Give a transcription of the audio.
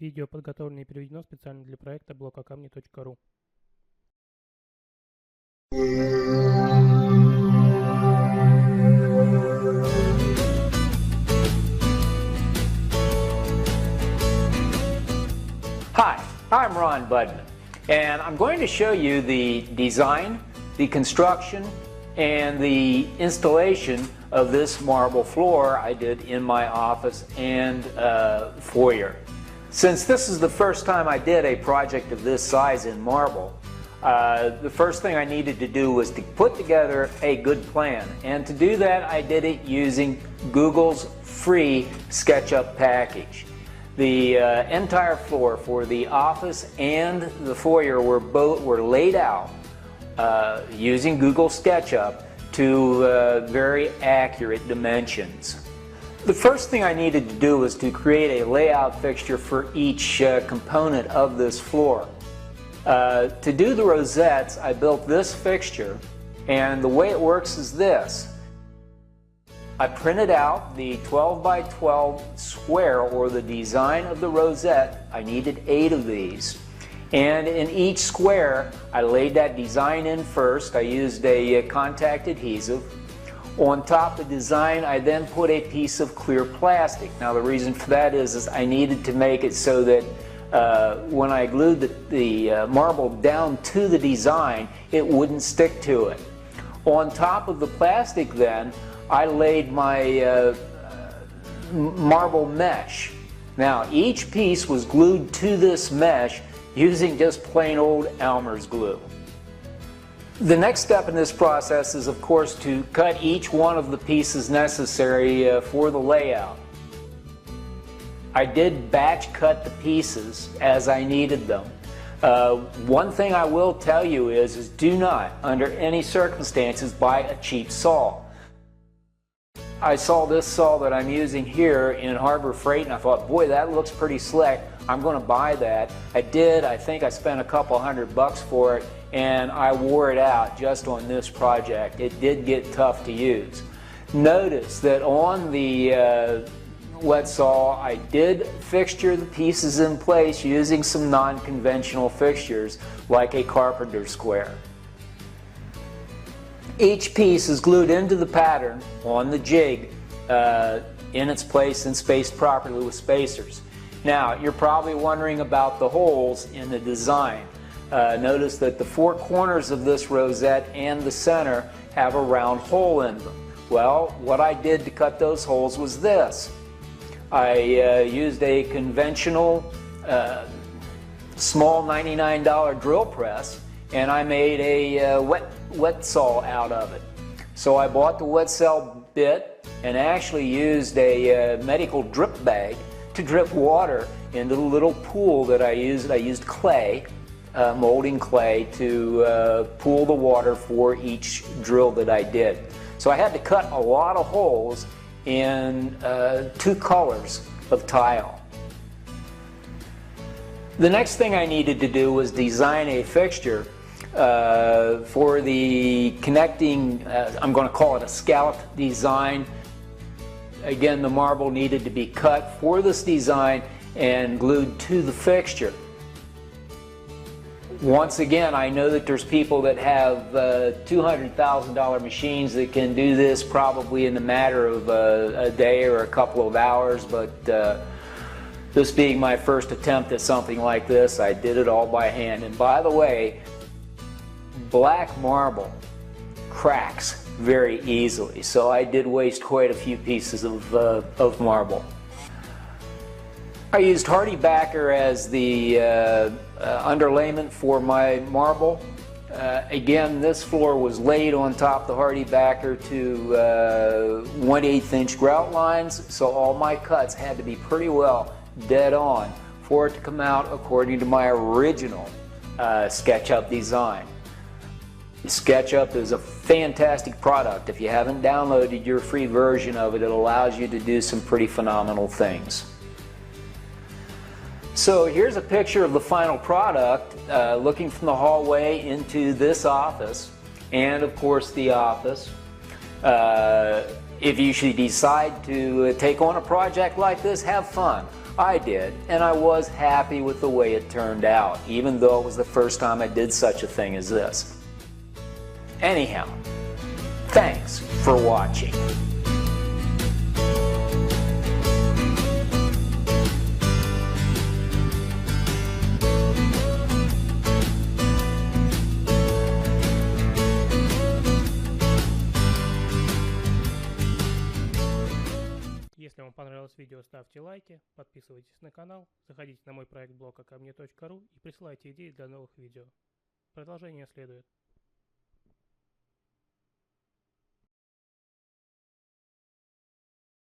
Видео подготовлено и переведено специально для проекта blog.камни.ру. Hi, I'm Ron Budman, and I'm going to show you the design, the construction, and the installation of this marble floor I did in my office and foyer. Since this is the first time I did a project of this size in marble, the first thing I needed to do was to put together a good plan. And to do that, I did it using Google's free SketchUp package. The entire floor for the office and the foyer were laid out using Google SketchUp to very accurate dimensions. The first thing I needed to do was to create a layout fixture for each component of this floor. To do the rosettes, I built this fixture, and the way it works is this. I printed out the 12 by 12 square, or the design of the rosette. I needed 8 of these. And in each square, I laid that design in first. I used a contact adhesive. On top of the design, I then put a piece of clear plastic. Now the reason for that is I needed to make it so that when I glued the marble down to the design, it wouldn't stick to it. On top of the plastic then, I laid my marble mesh. Now each piece was glued to this mesh using just plain old Elmer's glue. The next step in this process is, of course, to cut each one of the pieces necessary for the layout. I did batch cut the pieces as I needed them. One thing I will tell you is do not, under any circumstances, buy a cheap saw. I saw this saw that I'm using here in Harbor Freight, and I thought, boy, that looks pretty slick. I'm going to buy that. I did. I think I spent a couple $100 for it, and I wore it out just on this project. It did get tough to use. Notice that on the wet saw, I did fixture the pieces in place using some non-conventional fixtures like a carpenter square. Each piece is glued into the pattern on the jig in its place and spaced properly with spacers. Now, you're probably wondering about the holes in the design. Notice that the 4 corners of this rosette and the center have a round hole in them. Well, what I did to cut those holes was this. I used a conventional small $99 drill press, and I made a wet saw out of it. So I bought the wet saw bit and actually used a medical drip bag to drip water into the little pool that I used. I used clay, molding clay, to pool the water for each drill that I did. So I had to cut a lot of holes in 2 colors of tile. The next thing I needed to do was design a fixture for the connecting, I'm going to call it a scallop design. Again, the marble needed to be cut for this design and glued to the fixture. Once again, I know that there's people that have $200,000 machines that can do this probably in a matter of a day or a couple of hours, but this being my first attempt at something like this, I did it all by hand. And by the way, black marble cracks very easily, so I did waste quite a few pieces of marble. I used hardy backer as the underlayment for my marble. Again, this floor was laid on top of the hardy backer to 1/8 inch grout lines, so all my cuts had to be pretty well dead on for it to come out according to my original SketchUp design. SketchUp is a fantastic product. If you haven't downloaded your free version of it, it allows you to do some pretty phenomenal things. So here's a picture of the final product, looking from the hallway into this office, and of course the office. If you should decide to take on a project like this, have fun. I did, and I was happy with the way it turned out, even though it was the first time I did such a thing as this. Anyhow, thanks for watching. Если вам понравилось видео, ставьте лайки, подписывайтесь на канал, заходите на мой проект блог акамне.ру и присылайте идеи для новых видео. Продолжение следует.